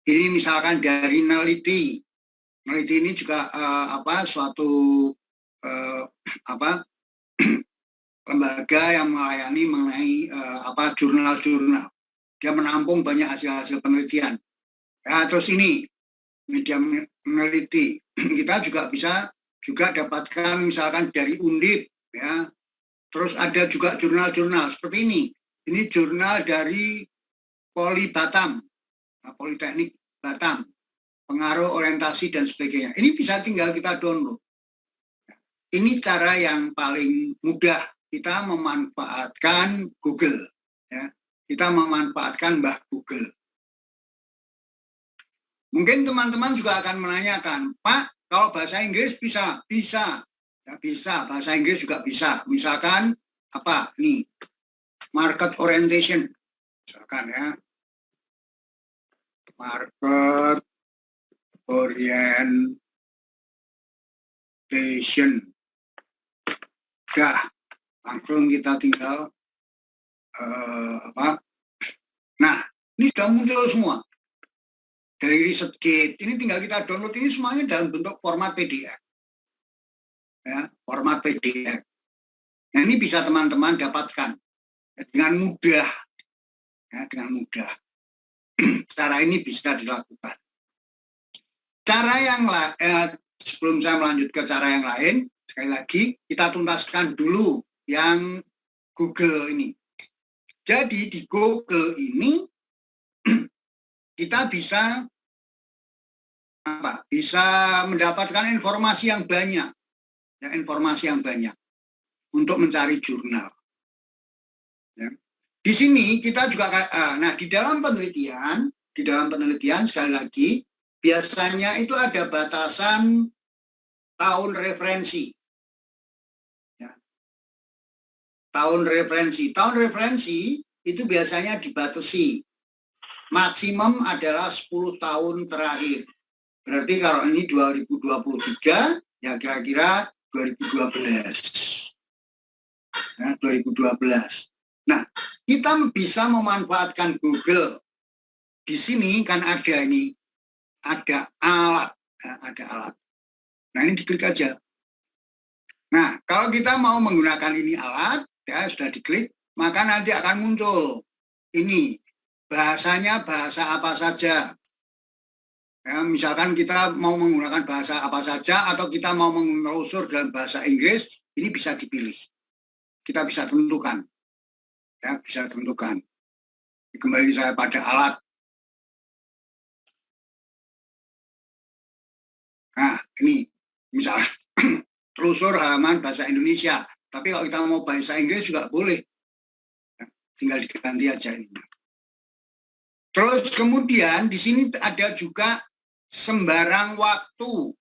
Ini misalkan dari Neliti. Neliti ini juga suatu lembaga yang melayani mengenai jurnal-jurnal. Dia menampung banyak hasil-hasil penelitian. Ya, terus ini media meneliti. Kita juga bisa dapatkan misalkan dari Undip, ya. Terus ada juga jurnal-jurnal seperti ini. Ini jurnal dari Poli Batam, Politeknik Batam, pengaruh orientasi dan sebagainya. Ini bisa tinggal kita download. Ini cara yang paling mudah kita memanfaatkan Google, ya. Kita memanfaatkan Mbah Google. Mungkin teman-teman juga akan menanyakan, Pak, kalau bahasa Inggris bisa? Bisa. Ya, bisa, bahasa Inggris juga bisa. Misalkan, nih, market orientation. Misalkan ya, market orientation. Udah, langsung kita tinggal, Nah, ini sudah muncul semua. Dari ResearchGate, ini tinggal kita download, ini semuanya dalam bentuk format PDF. Ya, format PDF. Nah, ini bisa teman-teman dapatkan dengan mudah. Ya, dengan mudah. Cara ini bisa dilakukan. Cara yang sebelum saya melanjut ke cara yang lain, sekali lagi kita tuntaskan dulu yang Google ini. Jadi di Google ini kita bisa mendapatkan informasi yang banyak, ya, informasi yang banyak untuk mencari jurnal. Ya. Di sini kita juga, di dalam penelitian sekali lagi biasanya itu ada batasan tahun referensi. Ya. Tahun referensi itu biasanya dibatasi. Maksimum adalah 10 tahun terakhir. Berarti kalau ini 2023, ya kira-kira 2012. Ya, 2012. Nah, kita bisa memanfaatkan Google. Di sini kan ada alat. Ya, ada alat. Nah, ini diklik aja. Nah, kalau kita mau menggunakan ini alat, ya sudah diklik, maka nanti akan muncul ini. Bahasanya bahasa apa saja. Ya, misalkan kita mau menggunakan bahasa apa saja atau kita mau menelusur dalam bahasa Inggris, ini bisa dipilih. Kita bisa tentukan. Ya, bisa tentukan. Kembali saya pada alat. Nah, ini misalnya telusur halaman bahasa Indonesia. Tapi kalau kita mau bahasa Inggris juga boleh. Ya, tinggal diganti aja ini. Terus kemudian di sini ada juga sembarang waktu.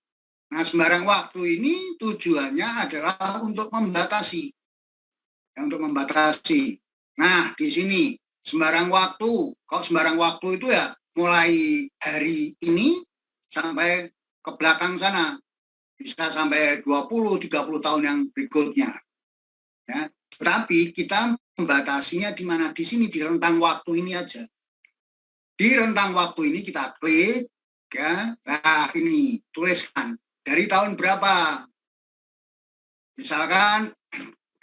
Nah, sembarang waktu ini tujuannya adalah untuk membatasi. Ya, untuk membatasi. Nah, di sini sembarang waktu. Kalau sembarang waktu itu ya mulai hari ini sampai ke belakang sana. Bisa sampai 20-30 tahun yang berikutnya. Ya. Tetapi kita membatasinya di mana? Di sini, di rentang waktu ini aja. Di rentang waktu ini kita klik, ya, nah ini tuliskan dari tahun berapa, misalkan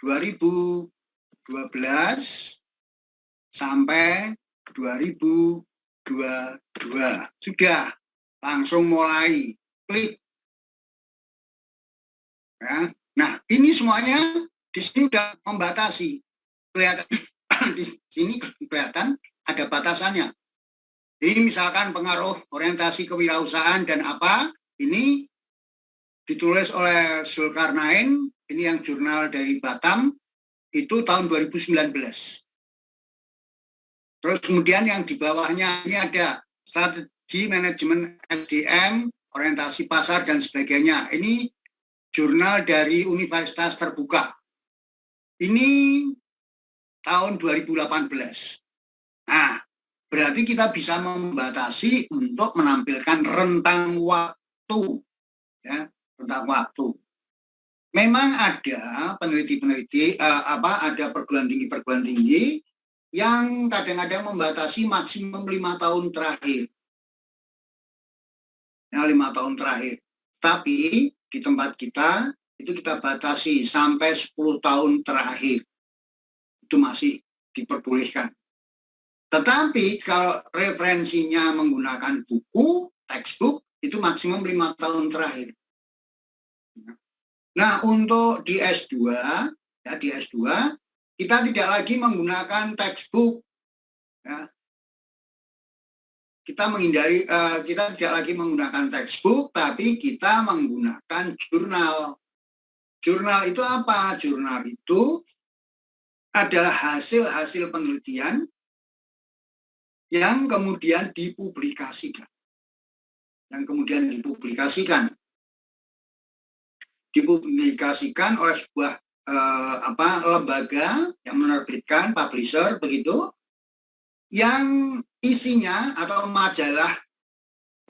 2012 sampai 2022, sudah langsung mulai klik, ya. Nah ini semuanya di sini sudah membatasi, kelihatan di sini kelihatan ada batasannya. Ini misalkan pengaruh orientasi kewirausahaan dan apa, ini ditulis oleh Zulkarnain, ini yang jurnal dari Batam, itu tahun 2019. Terus kemudian yang di bawahnya ini ada strategi manajemen SDM, orientasi pasar dan sebagainya. Ini jurnal dari Universitas Terbuka. Ini tahun 2018. Nah, berarti kita bisa membatasi untuk menampilkan rentang waktu, ya, rentang waktu. Memang ada peneliti-peneliti, ada perguruan tinggi yang kadang-kadang membatasi maksimum 5 tahun terakhir. ya 5 tahun terakhir. Tapi di tempat kita itu kita batasi sampai 10 tahun terakhir. Itu masih diperbolehkan. Tetapi kalau referensinya menggunakan buku, textbook, itu maksimum 5 tahun terakhir. Nah, untuk di S2, ya di S2, kita tidak lagi menggunakan textbook. Ya. Kita tidak lagi menggunakan textbook, tapi kita menggunakan jurnal. Jurnal itu apa? Jurnal itu adalah hasil-hasil penelitian yang kemudian dipublikasikan. Dipublikasikan oleh sebuah lembaga yang menerbitkan, publisher, begitu, yang isinya atau majalah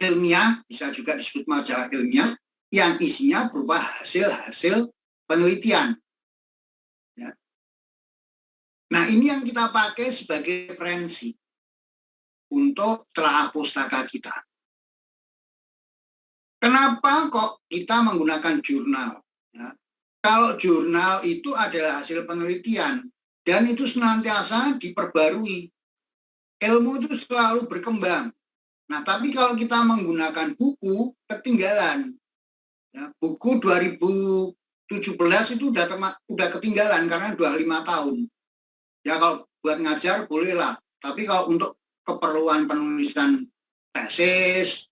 ilmiah, bisa juga disebut majalah ilmiah, yang isinya berupa hasil-hasil penelitian. Ya. Nah, ini yang kita pakai sebagai referensi untuk telaah pustaka kita. Kenapa kok kita menggunakan jurnal? Ya. Kalau jurnal itu adalah hasil penelitian, dan itu senantiasa diperbarui. Ilmu itu selalu berkembang. Nah, tapi kalau kita menggunakan buku, ketinggalan. Ya, buku 2017 itu udah ketinggalan karena udah 5 tahun. Ya, kalau buat ngajar bolehlah. Tapi kalau untuk keperluan penulisan tesis,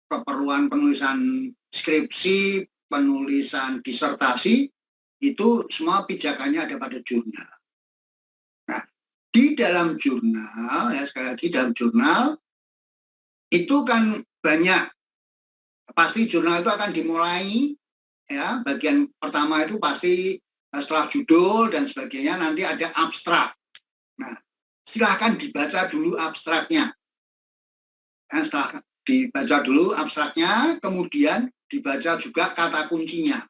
keperluan penulisan skripsi, penulisan disertasi, itu semua pijakannya ada pada jurnal. Nah, di dalam jurnal, ya sekali lagi dalam jurnal, itu kan banyak. Pasti jurnal itu akan dimulai, ya bagian pertama itu pasti setelah judul dan sebagainya, nanti ada abstrak. Nah, silahkan dibaca dulu abstraknya. Ya, setelah dibaca dulu abstraknya, kemudian dibaca juga kata kuncinya.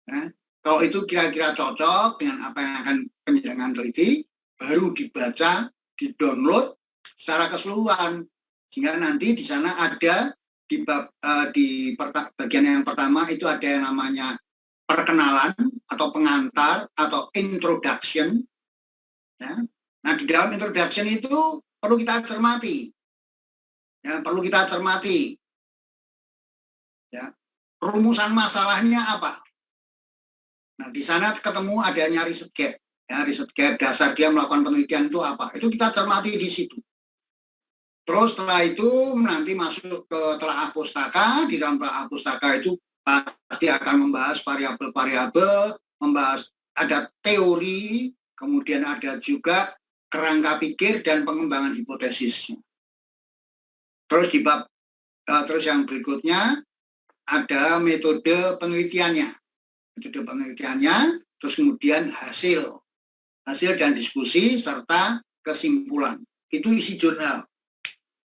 Ya, kalau itu kira-kira cocok dengan apa yang akan penjenengan teliti, baru dibaca, di-download secara keseluruhan. Sehingga nanti di sana ada di bagian yang pertama itu ada yang namanya perkenalan atau pengantar atau introduction. Ya. Nah, di dalam introduction itu perlu kita cermati. Ya, perlu kita cermati. Ya. Rumusan masalahnya apa? Nah, di sana ketemu adanya riset gap. Ya, riset gap dasar dia melakukan penelitian itu apa? Itu kita cermati di situ. Terus setelah itu nanti masuk ke telaah pustaka. Di dalam telaah pustaka itu pasti akan membahas variabel-variabel, membahas ada teori, kemudian ada juga kerangka pikir dan pengembangan hipotesisnya. Terus di bab terus yang berikutnya ada metode penelitiannya. Metode penelitiannya, terus kemudian hasil dan diskusi serta kesimpulan. Itu isi jurnal.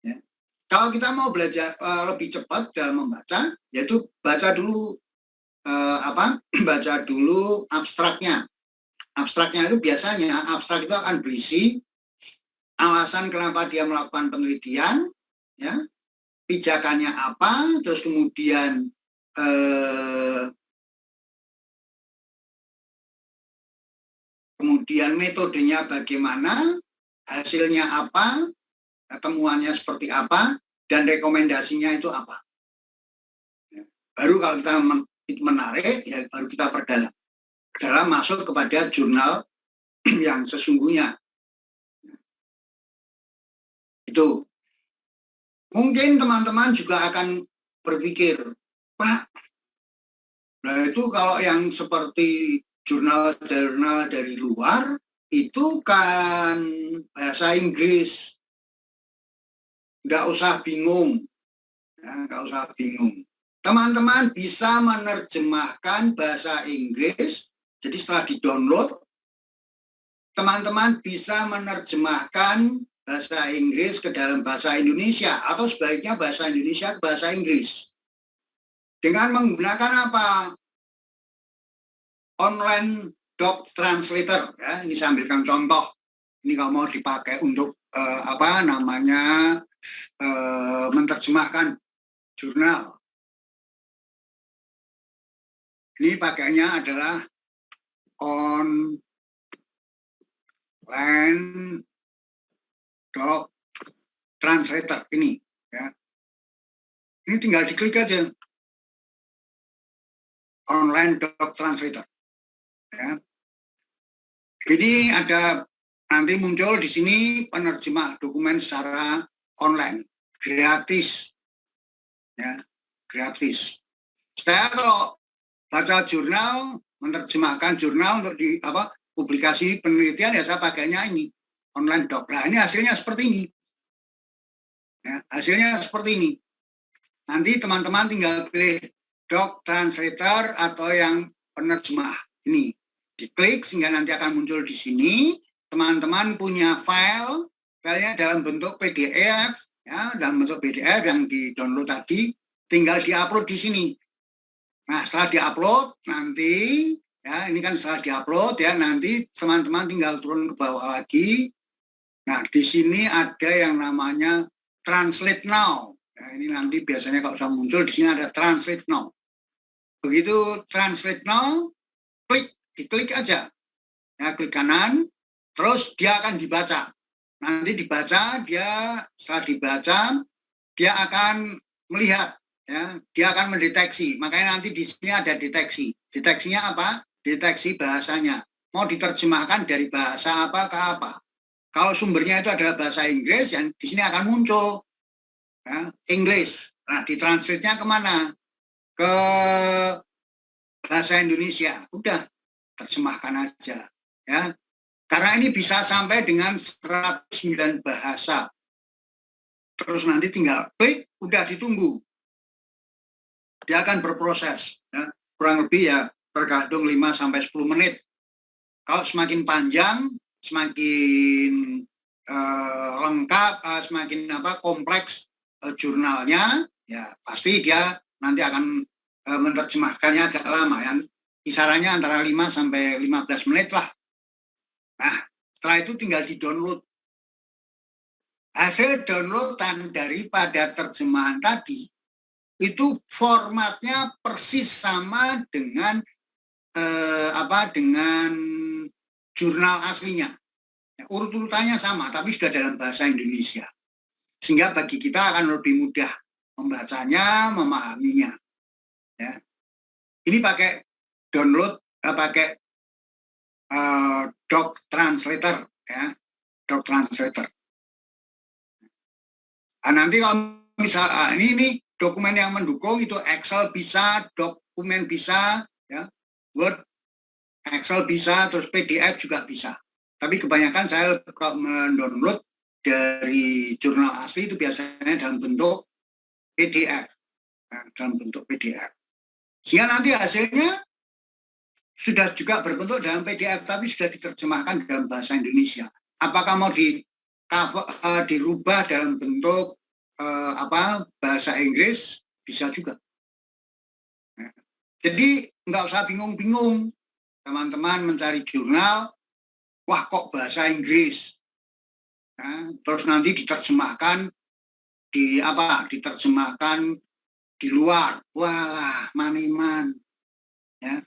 Ya. Kalau kita mau belajar lebih cepat dalam membaca, yaitu baca dulu baca dulu abstraknya. Abstraknya itu biasanya abstrak itu akan berisi alasan kenapa dia melakukan penelitian, ya, pijakannya apa, terus kemudian metodenya bagaimana, hasilnya apa, temuannya seperti apa, dan rekomendasinya itu apa. Baru kalau kita menarik, ya baru kita perdalam. Dalam masuk kepada jurnal yang sesungguhnya. Itu. Mungkin teman-teman juga akan berpikir, Pak, nah itu kalau yang seperti jurnal-jurnal dari luar, itu kan bahasa Inggris. Nggak usah bingung. Ya, nggak usah bingung. Teman-teman bisa menerjemahkan bahasa Inggris. Jadi setelah di-download, teman-teman bisa menerjemahkan bahasa Inggris ke dalam bahasa Indonesia atau sebaliknya bahasa Indonesia ke bahasa Inggris. Dengan menggunakan apa? Online doc translator. Ya, ini saya ambilkan contoh. Ini kalau mau dipakai untuk menerjemahkan jurnal. Ini pakainya adalah online doc translator ini. Ya. Ini tinggal diklik aja. Online doc translator. Ya. Ini ada nanti muncul di sini penerjemah dokumen secara online, gratis. Ya, gratis. Saya kalau baca jurnal, menerjemahkan jurnal untuk publikasi penelitian, ya saya pakainya ini online doc. Nah, ini hasilnya seperti ini. Ya, hasilnya seperti ini. Nanti teman-teman tinggal pilih doc translator atau yang penerjemah ini. Diklik sehingga nanti akan muncul di sini. Teman-teman punya filenya dalam bentuk PDF, ya, dalam bentuk PDF yang di-download tadi, tinggal di-upload di sini. Nah, setelah di-upload nanti, ya ini kan setelah di-upload ya, nanti teman-teman tinggal turun ke bawah lagi. Nah, di sini ada yang namanya Translate Now. Ya, ini nanti biasanya kalau sudah muncul di sini ada Translate Now. Begitu Translate Now, diklik aja. Ya, klik kanan, terus dia akan dibaca. Nanti dibaca, setelah dibaca, dia akan melihat. Ya, dia akan mendeteksi. Makanya nanti di sini ada deteksi. Deteksinya apa? Deteksi bahasanya. Mau diterjemahkan dari bahasa apa ke apa. Kalau sumbernya itu adalah bahasa Inggris, yang di sini akan muncul ya, English. Nah, ditranslate-nya kemana? Ke bahasa Indonesia. Udah, terjemahkan aja. Ya. Karena ini bisa sampai dengan 109 bahasa. Terus nanti tinggal klik, udah ditunggu. Dia akan berproses, ya. Kurang lebih ya tergantung 5-10 menit. Kalau semakin panjang, semakin lengkap, semakin kompleks jurnalnya, ya pasti dia nanti akan menerjemahkannya agak lama, ya. Kisarannya antara 5-15 menit lah. Nah, setelah itu tinggal di-download. Hasil downloadan daripada terjemahan tadi, itu formatnya persis sama dengan dengan jurnal aslinya. Ya, urut-urutannya sama, tapi sudah dalam bahasa Indonesia. Sehingga bagi kita akan lebih mudah membacanya, memahaminya. Ya. Ini pakai download, pakai doc translator, ya, doc translator. Nah, nanti kalau misal ini dokumen yang mendukung itu Excel bisa, dokumen bisa, ya, Word, Excel bisa, terus PDF juga bisa. Tapi kebanyakan saya kalau mendownload dari jurnal asli itu biasanya dalam bentuk PDF, ya, dalam bentuk PDF. Sehingga nanti hasilnya sudah juga berbentuk dalam PDF, tapi sudah diterjemahkan dalam bahasa Indonesia. Apakah mau dirubah dalam bentuk bahasa Inggris, bisa juga. Nah, jadi nggak usah bingung-bingung, teman-teman mencari jurnal, wah kok bahasa Inggris, nah, terus nanti diterjemahkan diterjemahkan di luar, wah maniman, ya.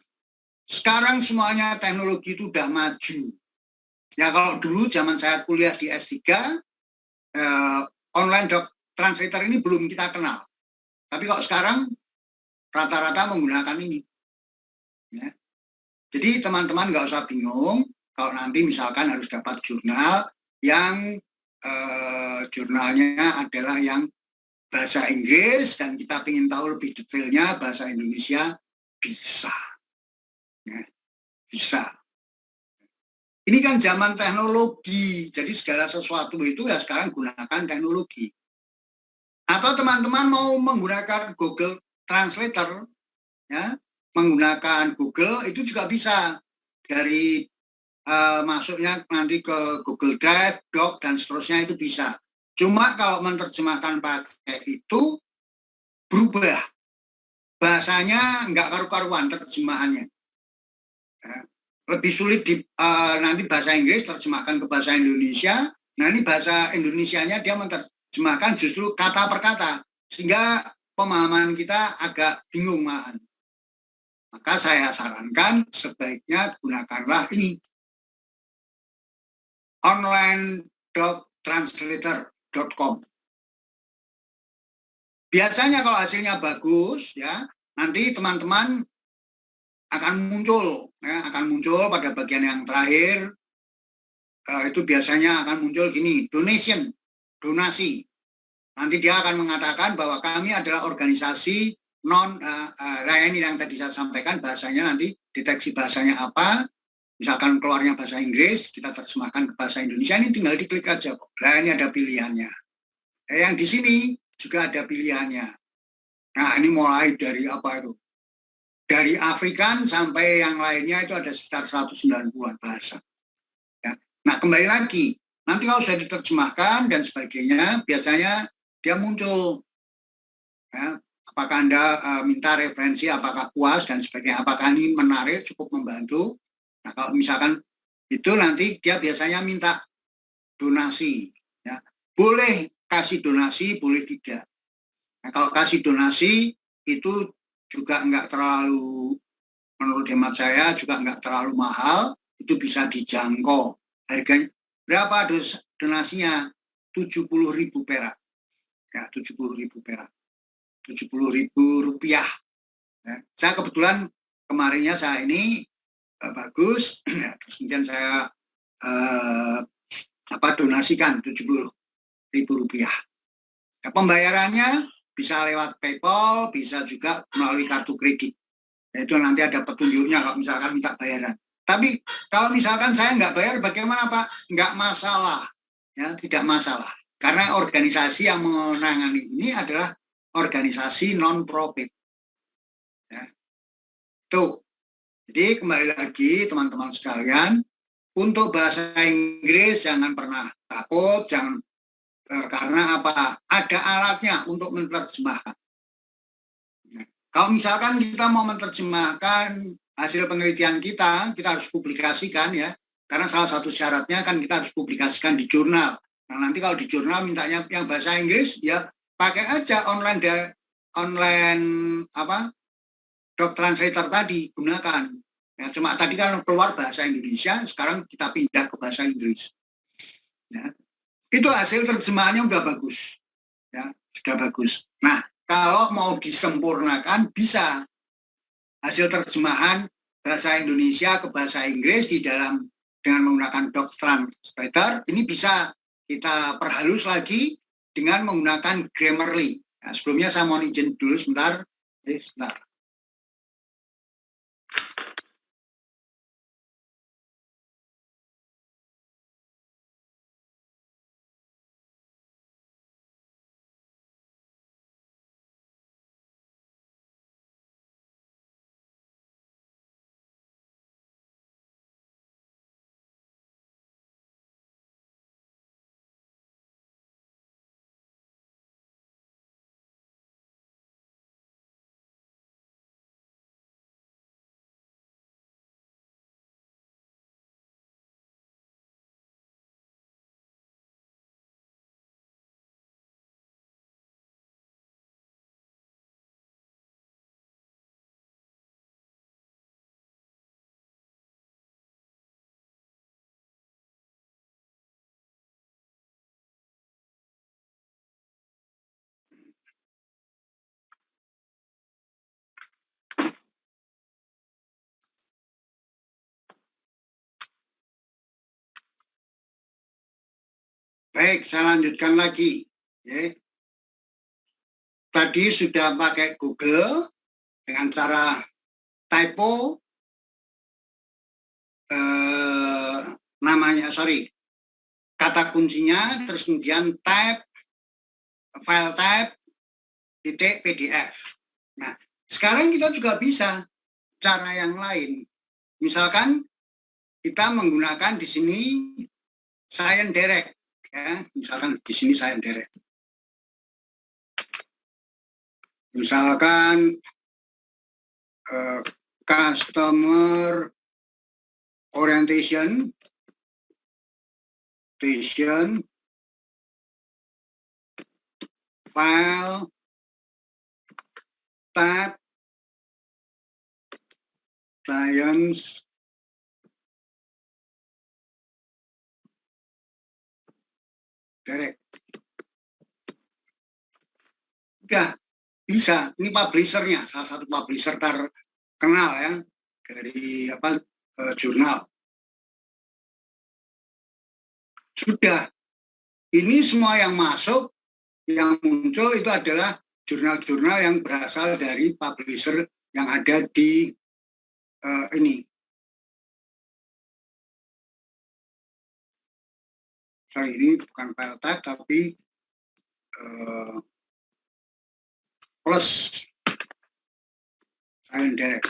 Sekarang semuanya teknologi itu udah maju. Ya kalau dulu zaman saya kuliah di S3, online doc translator ini belum kita kenal. Tapi kalau sekarang rata-rata menggunakan ini. Ya. Jadi teman-teman nggak usah bingung kalau nanti misalkan harus dapat jurnal yang jurnalnya adalah yang bahasa Inggris dan kita ingin tahu lebih detailnya bahasa Indonesia, bisa. Ya, bisa. Ini kan zaman teknologi, jadi segala sesuatu itu ya sekarang gunakan teknologi. Atau teman-teman mau menggunakan Google Translator, ya, menggunakan Google itu juga bisa dari masuknya nanti ke Google Drive, Doc dan seterusnya itu bisa. Cuma kalau menerjemahkan pakai itu berubah, bahasanya nggak karu-karuan terjemahannya. Ya. Lebih sulit nanti bahasa Inggris terjemahkan ke bahasa Indonesia. Nah ini bahasa Indonesianya dia menerjemahkan justru kata per kata, sehingga pemahaman kita agak bingung malahan. Maka saya sarankan sebaiknya gunakanlah ini online.translator.com. Biasanya kalau hasilnya bagus, ya nanti teman-teman akan muncul pada bagian yang terakhir. Itu biasanya akan muncul gini, donasi. Nanti dia akan mengatakan bahwa kami adalah organisasi ini yang tadi saya sampaikan, bahasanya nanti deteksi bahasanya apa. Misalkan keluarnya bahasa Inggris, kita terjemahkan ke bahasa Indonesia, ini tinggal diklik aja kok. Nah, ini ada pilihannya. Yang di sini juga ada pilihannya. Nah, ini mulai dari apa itu? Dari Afrikan sampai yang lainnya itu ada sekitar 190-an bahasa. Ya. Nah, kembali lagi, nanti kalau sudah diterjemahkan dan sebagainya, biasanya dia muncul. Ya, apakah Anda minta referensi, apakah puas dan sebagainya, apakah ini menarik, cukup membantu. Nah, kalau misalkan itu nanti dia biasanya minta donasi. Ya. Boleh kasih donasi, boleh tidak. Nah, kalau kasih donasi itu juga enggak terlalu, menurut hemat saya juga enggak terlalu mahal, itu bisa dijangkau. Harganya berapa donasinya? 70.000 perak. Ya, 70.000 perak. 70.000 rupiah. Ya. Saya kebetulan kemarinnya saya ini bagus, ya, terus kemudian saya donasikan 70.000 rupiah. Ya, pembayarannya bisa lewat PayPal, bisa juga melalui kartu kredit. Itu nanti ada petunjuknya kalau misalkan minta bayaran. Tapi kalau misalkan saya nggak bayar, bagaimana Pak? Nggak masalah, ya tidak masalah. Karena organisasi yang menangani ini adalah organisasi non-profit. Ya. Tuh. Jadi kembali lagi teman-teman sekalian, untuk bahasa Inggris jangan pernah takut, jangan karena apa? Ada alatnya untuk menerjemahkan. Kalau misalkan kita mau menerjemahkan hasil penelitian kita harus publikasikan ya. Karena salah satu syaratnya kan kita harus publikasikan di jurnal. Nah, nanti kalau di jurnal mintanya yang bahasa Inggris, ya pakai aja online Doc Translator tadi, gunakan. Ya, cuma tadi kan keluar bahasa Indonesia, sekarang kita pindah ke bahasa Inggris. Ya. Itu hasil terjemahannya udah bagus, ya sudah bagus. Nah, kalau mau disempurnakan bisa hasil terjemahan bahasa Indonesia ke bahasa Inggris dengan menggunakan Doc Translator, ini bisa kita perhalus lagi dengan menggunakan Grammarly. Nah, sebelumnya saya mau izin dulu sebentar. Sebentar. Baik, saya lanjutkan lagi. Ya. Tadi sudah pakai Google dengan cara typo kata kuncinya, terus kemudian file type titik PDF. Nah, sekarang kita juga bisa cara yang lain. Misalkan kita menggunakan di sini Science Direct, ya. Misalkan di sini Science Direct. Misalkan customer orientation, file, tab Science Direct. Udah bisa, ini publishernya, salah satu publisher terkenal ya dari jurnal. Sudah, ini semua yang masuk, yang muncul itu adalah jurnal-jurnal yang berasal dari publisher yang ada di ini. Sorry, ini bukan file tag, tapi plus Science Direct.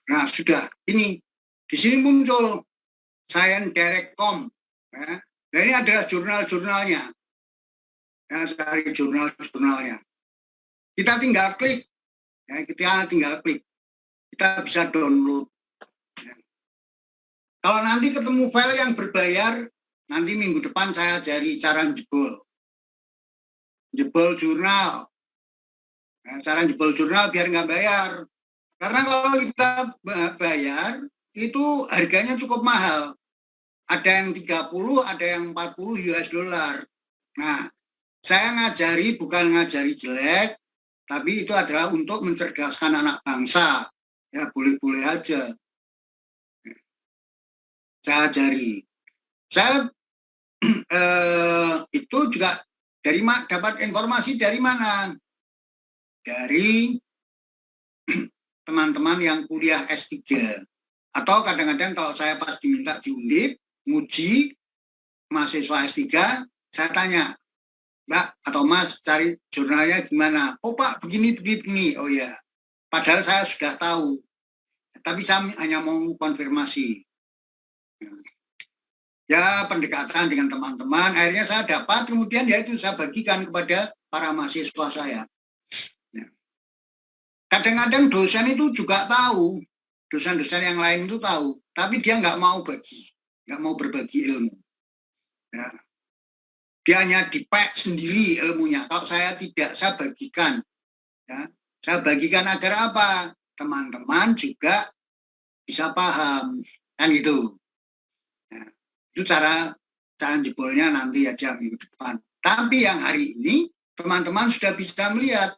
Nah, sudah ini di sini muncul Science Direct.com. Ya. Nah, ini adalah jurnal-jurnalnya. Ya, dari jurnal-jurnalnya. Kita tinggal klik. Ya, kita tinggal klik. Kita bisa download. Ya. Kalau nanti ketemu file yang berbayar, nanti minggu depan saya ajari cara jebol jurnal. Nah, cara jebol jurnal biar nggak bayar. Karena kalau kita bayar, itu harganya cukup mahal. Ada yang 30, ada yang 40 US dollar. Nah, saya ngajari bukan ngajari jelek, tapi itu adalah untuk mencerdaskan anak bangsa. Ya, boleh-boleh aja. Saya ajari. Saya itu juga dapat informasi dari mana? Dari teman-teman yang kuliah S3. Atau kadang-kadang kalau saya pas diminta di Undip, nguji mahasiswa S3, saya tanya, Mbak atau Mas cari jurnalnya gimana? Oh Pak, begini. Oh ya, padahal saya sudah tahu. Tapi saya hanya mau konfirmasi. Ya, pendekatan dengan teman-teman, akhirnya saya dapat, kemudian ya itu saya bagikan kepada para mahasiswa saya. Kadang-kadang dosen itu juga tahu, dosen-dosen yang lain itu tahu, tapi dia nggak mau berbagi ilmu. Ya. Dia hanya dipek sendiri ilmunya. Kalau saya tidak, saya bagikan. Ya. Saya bagikan agar apa? Teman-teman juga bisa paham, kan gitu. Ya. Itu cara jebolnya nanti aja minggu depan. Tapi yang hari ini, teman-teman sudah bisa melihat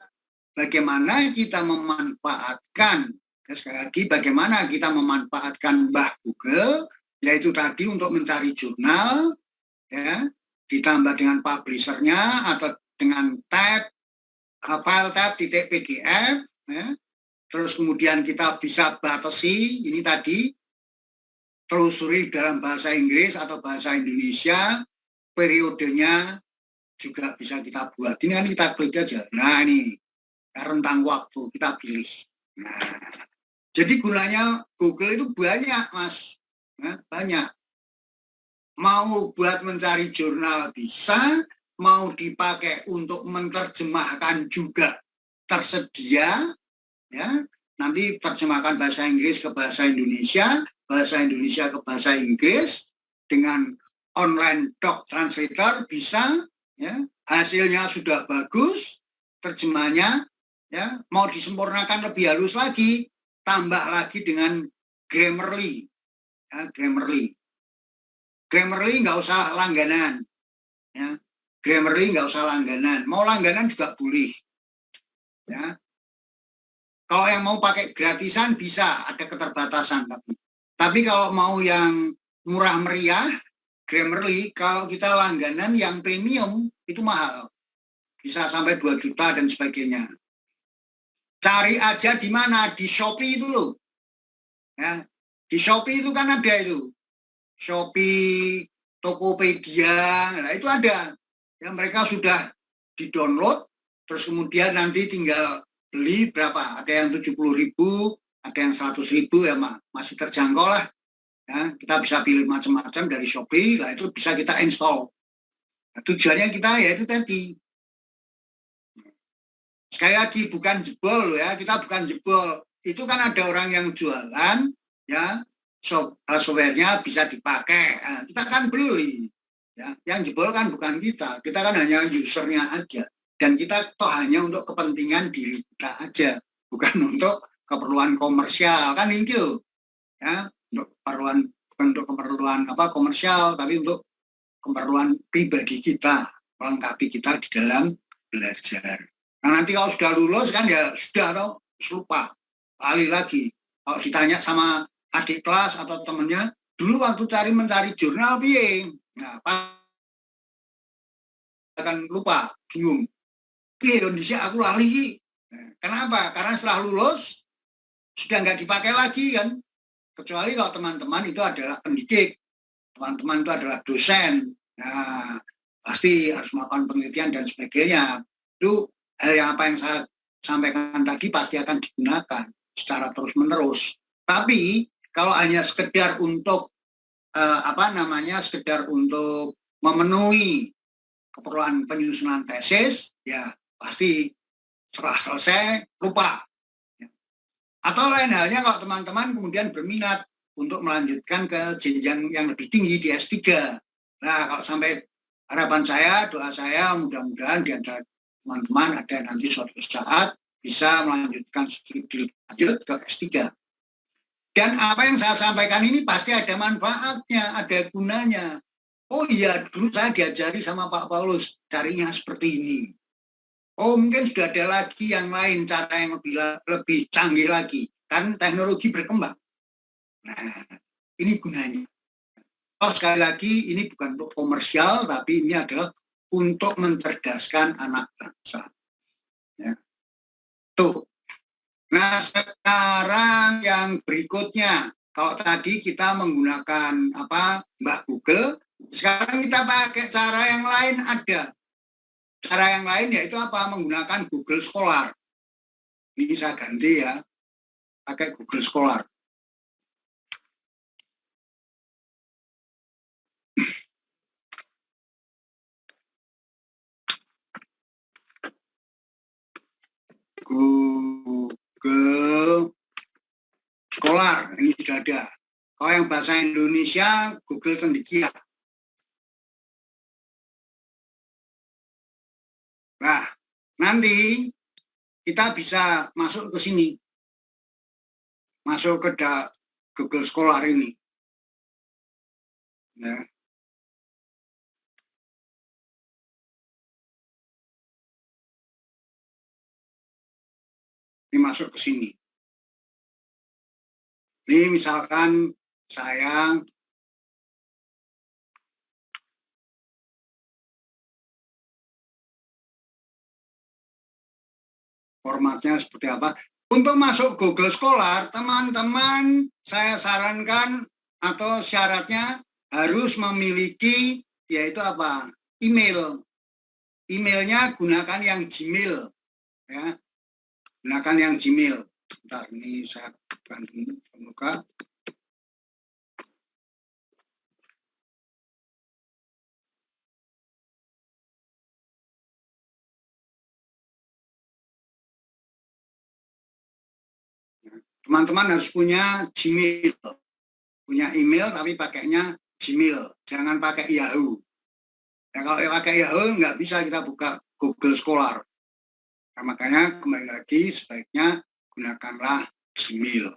bagaimana kita memanfaatkan, sekali lagi bagaimana kita memanfaatkan Mbah Google, yaitu tadi untuk mencari jurnal, ya, ditambah dengan publishernya atau dengan tab, file tab titik PDF, ya. Terus kemudian kita bisa batasi, ini tadi, telusuri dalam bahasa Inggris atau bahasa Indonesia, periodenya juga bisa kita buat. Ini kan kita klik aja. Nah ini, rentang waktu kita pilih. Nah, jadi gunanya Google itu banyak, Mas. Nah, banyak. Mau buat mencari jurnal bisa, mau dipakai untuk menerjemahkan juga tersedia. Ya, nanti terjemahkan bahasa Inggris ke bahasa Indonesia ke bahasa Inggris dengan online doc translator bisa. Ya, hasilnya sudah bagus, terjemahnya. Ya, mau disempurnakan lebih halus lagi, tambah lagi dengan Grammarly. Ya, Grammarly nggak usah langganan. Ya, Grammarly nggak usah langganan. Mau langganan juga boleh. Ya. Kalau yang mau pakai gratisan bisa, ada keterbatasan. Tapi kalau mau yang murah meriah, Grammarly, kalau kita langganan yang premium, itu mahal. Bisa sampai 2 juta dan sebagainya. Cari aja di mana, di Shopee itu loh. Ya, di Shopee itu kan ada itu. Shopee, Tokopedia, nah itu ada. Ya, mereka sudah di-download, terus kemudian nanti tinggal beli berapa. Ada yang 70.000, ada yang 100.000, ya masih terjangkau lah. Ya, kita bisa pilih macam-macam dari Shopee, lah itu bisa kita install. Nah, tujuannya kita ya itu tadi. Sekali lagi bukan jebol ya, kita bukan jebol. Itu kan ada orang yang jualan, ya softwarenya bisa dipakai. Nah, kita kan beli. Ya, yang jebol kan bukan kita kan hanya usernya aja. Dan kita toh hanya untuk kepentingan diri kita aja, bukan untuk keperluan komersial, kan itu ya, untuk keperluan, bukan untuk keperluan apa komersial, tapi untuk keperluan pribadi kita, melengkapi kita di dalam belajar. Nah nanti kalau sudah lulus kan ya sudah, atau lupa, kali lagi. Kalau ditanya sama adik kelas atau temennya, dulu waktu mencari jurnal piye, nah akan lupa, bingung. Indonesia aku lali. Kenapa? Karena setelah lulus sudah nggak dipakai lagi kan. Kecuali kalau teman-teman itu adalah pendidik, teman-teman itu adalah dosen. Nah, pasti harus melakukan penelitian dan sebagainya. Itu hal yang apa yang saya sampaikan tadi pasti akan digunakan secara terus-menerus. Tapi kalau hanya sekedar untuk sekedar untuk memenuhi keperluan penyusunan tesis, ya pasti setelah selesai lupa. Atau lain halnya kalau teman-teman kemudian berminat untuk melanjutkan ke jenjang yang lebih tinggi di S3. Nah, kalau sampai harapan saya, doa saya mudah-mudahan di antara teman-teman ada nanti suatu saat bisa melanjutkan studi lanjut ke S3. Dan apa yang saya sampaikan ini pasti ada manfaatnya, ada gunanya. Oh iya, dulu saya diajari sama Pak Paulus, carinya seperti ini. Oh mungkin sudah ada lagi yang lain, cara yang lebih canggih lagi. Kan teknologi berkembang. Nah, ini gunanya. Oh, sekali lagi, ini bukan untuk komersial, tapi ini adalah untuk mencerdaskan anak bangsa. Ya. Tuh. Nah, sekarang yang berikutnya, kalau tadi kita menggunakan Mbak Google, sekarang kita pakai cara yang lain ada. Cara yang lain yaitu menggunakan Google Scholar. Ini saya ganti ya, pakai Google Scholar. Google Scholar, ini sudah ada. Kalau yang bahasa Indonesia, Google Cendekia. Nah, nanti kita bisa masuk ke sini. Masuk ke Google Scholar ini. Ya. Ini masuk ke sini. Ini misalkan saya formatnya seperti apa. Untuk masuk Google Scholar, teman-teman saya sarankan atau syaratnya harus memiliki yaitu email. Emailnya gunakan yang Gmail. Ya. Gunakan yang Gmail. Bentar, ini saya bantu buka. Teman-teman harus punya Gmail. Punya email tapi pakainya Gmail. Jangan pakai Yahoo. Ya, kalau pakai Yahoo nggak bisa kita buka Google Scholar. Nah, makanya kembali lagi sebaiknya gunakanlah Gmail.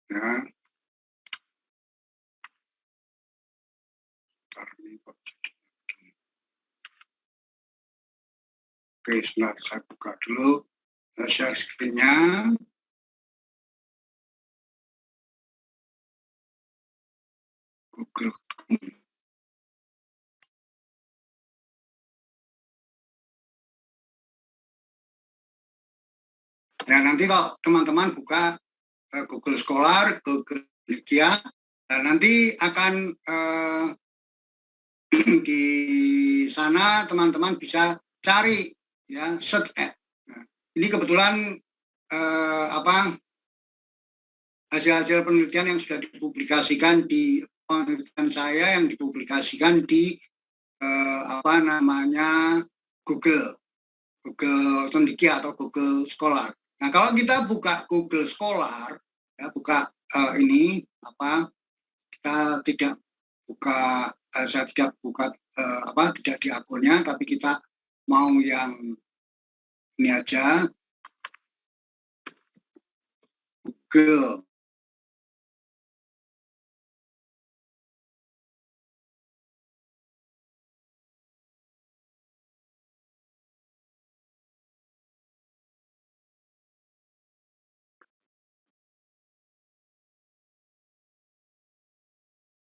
Ya. Oke, sebentar saya buka dulu share screen-nya. Google. Ya, nanti kalau teman-teman buka Google Scholar, Google Wikia, nanti akan di sana teman-teman bisa cari ya search. Nah, ini kebetulan hasil-hasil penelitian yang sudah dipublikasikan di penelitian saya yang dipublikasikan di Google Cendekia atau Google Scholar. Nah, kalau kita buka Google Scholar, ya buka ini kita tidak buka, saya tidak buka tidak di akunnya, tapi kita mau yang ini aja, Google.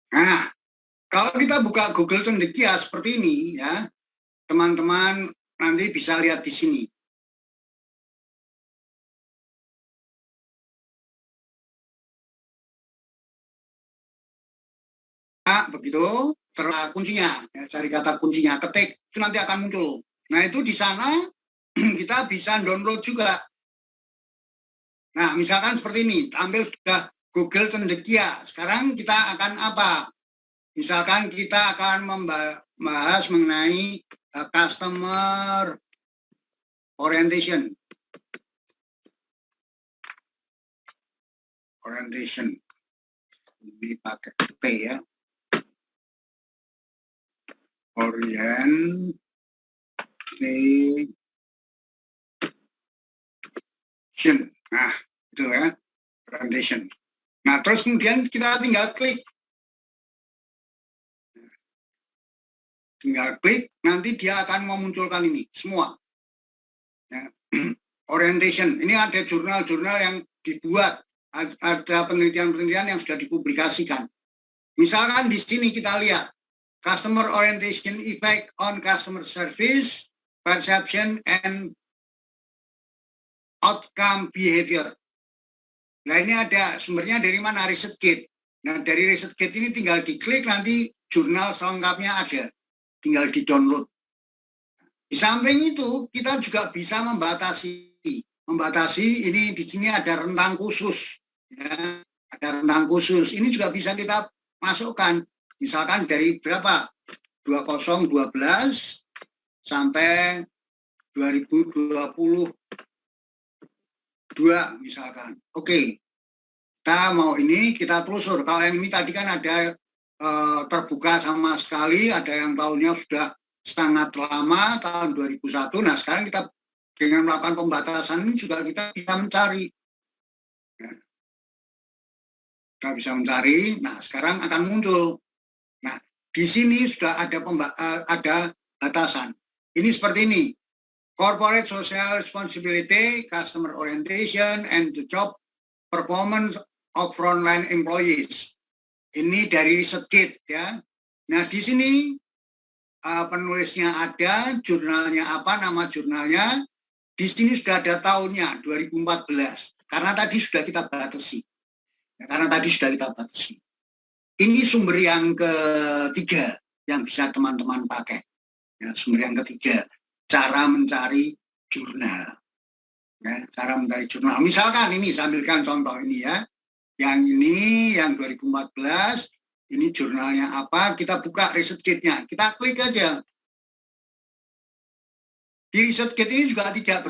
Nah, kalau kita buka Google Cendekia seperti ini, ya, teman-teman nanti bisa lihat di sini. Nah, begitu, terus kuncinya, ya, cari kata kuncinya, ketik, itu nanti akan muncul. Nah, itu di sana kita bisa download juga. Nah, misalkan seperti ini, ambil sudah Google Cendekia. Sekarang kita akan apa? Misalkan kita akan membahas mengenai customer orientation. Orientation. Ini pakai P ya. Orientation. Nah, itu ya. Orientation. Nah, terus kemudian kita tinggal klik. Tinggal klik, nanti dia akan memunculkan ini, semua. Ya. Orientation, ini ada jurnal-jurnal yang dibuat, ada penelitian-penelitian yang sudah dipublikasikan. Misalkan di sini kita lihat, Customer Orientation Effect on Customer Service, Perception, and Outcome Behavior. Nah, ini ada sumbernya dari mana? ResearchGate. Nah, dari ResearchGate ini tinggal diklik, nanti jurnal selengkapnya ada. Tinggal di-download. Di samping itu, kita juga bisa membatasi ini di sini ada rentang khusus. Ya, ada rentang khusus. Ini juga bisa kita masukkan. Misalkan dari berapa? 2012 sampai 2022 misalkan. Oke. Kita mau ini, kita telusur. Kalau yang ini tadi kan ada terbuka sama sekali, ada yang tahunnya sudah sangat lama, tahun 2001. Nah, sekarang kita dengan melakukan pembatasan ini juga kita bisa mencari. Ya. Kita bisa mencari, nah sekarang akan muncul. Nah, di sini sudah ada batasan. Ini seperti ini. Corporate Social Responsibility, Customer Orientation, and the Job Performance of Frontline Employees. Ini dari ResearchGate ya. Nah, di sini penulisnya ada, jurnalnya apa, nama jurnalnya. Di sini sudah ada tahunnya 2014. Karena tadi sudah kita batasi. Ya, Ini sumber yang ketiga yang bisa teman-teman pakai. Ya, sumber yang ketiga, cara mencari jurnal. Ya, cara mencari jurnal. Misalkan ini, saya ambilkan contoh ini ya. Yang ini, yang 2014, ini jurnalnya apa, kita buka ResearchGate-nya, kita klik aja. Di ResearchGate ini juga tidak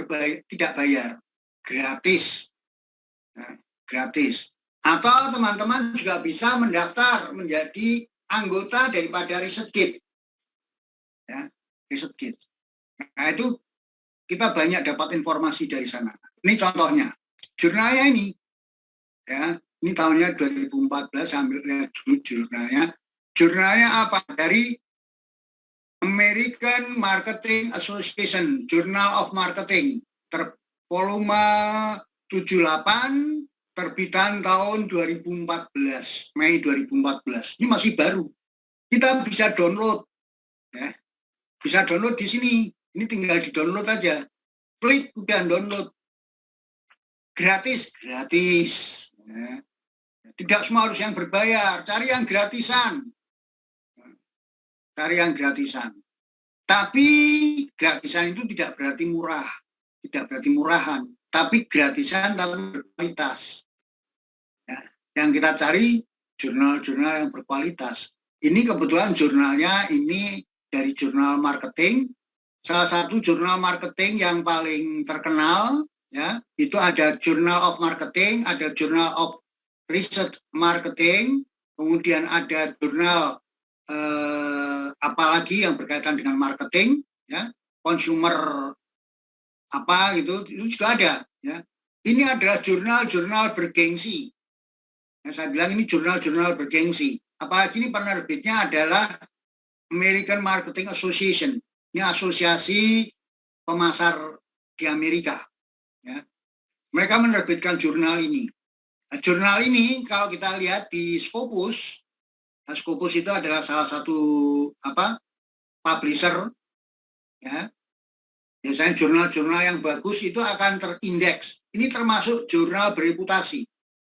bayar, gratis. Nah, gratis. Atau teman-teman juga bisa mendaftar menjadi anggota daripada ResearchGate. Ya, ResearchGate. Nah, itu kita banyak dapat informasi dari sana. Ini contohnya, jurnalnya ini. Ya, ini tahunnya 2014, ambil lihat dulu jurnalnya. Jurnalnya apa? Dari American Marketing Association, Journal of Marketing, volume 78, terbitan tahun 2014, Mei 2014. Ini masih baru. Kita bisa download. Ya. Bisa download di sini. Ini tinggal di-download aja. Klik, udah download. Gratis. Ya. Tidak semua harus yang berbayar, cari yang gratisan. Tapi gratisan itu tidak berarti murah, tidak berarti murahan, tapi gratisan tapi berkualitas. Ya. Yang kita cari jurnal-jurnal yang berkualitas. Ini kebetulan jurnalnya ini dari jurnal marketing. Salah satu jurnal marketing yang paling terkenal, ya, itu ada Journal of Marketing, ada Journal of Research Marketing, kemudian ada jurnal apalagi yang berkaitan dengan marketing, ya, consumer apa itu juga ada, ya. Ini adalah jurnal-jurnal bergengsi. Yang saya bilang ini jurnal-jurnal bergengsi. Apalagi ini penerbitnya adalah American Marketing Association. Ini asosiasi pemasar di Amerika. Ya. Mereka menerbitkan jurnal ini. Nah, jurnal ini kalau kita lihat di Scopus, nah, Scopus itu adalah salah satu publisher, ya. Biasanya jurnal-jurnal yang bagus itu akan terindeks. Ini termasuk jurnal bereputasi.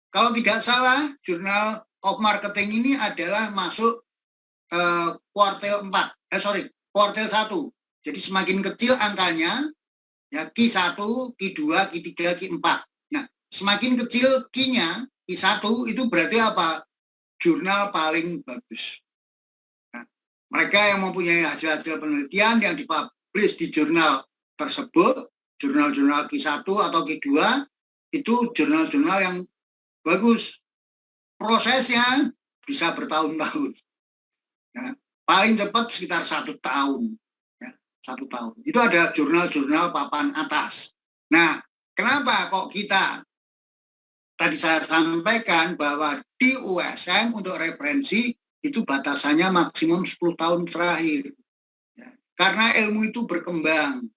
Kalau tidak salah, Journal of Marketing ini adalah masuk kuartil 1. Jadi semakin kecil angkanya, ya Q1, Q2, Q3, Q4. Nah, semakin kecil Q-nya, Q1 itu berarti apa? Jurnal paling bagus. Nah, mereka yang mempunyai hasil-hasil penelitian yang dipublish di jurnal tersebut, jurnal-jurnal Q1 atau Q2, itu jurnal-jurnal yang bagus. Prosesnya bisa bertahun-tahun. Ya, paling cepat sekitar 1 tahun. Ya, 1 tahun. Itu ada jurnal-jurnal papan atas. Nah, kenapa kok kita tadi saya sampaikan bahwa di USM untuk referensi itu batasannya maksimum 10 tahun terakhir. Ya, karena ilmu itu berkembang.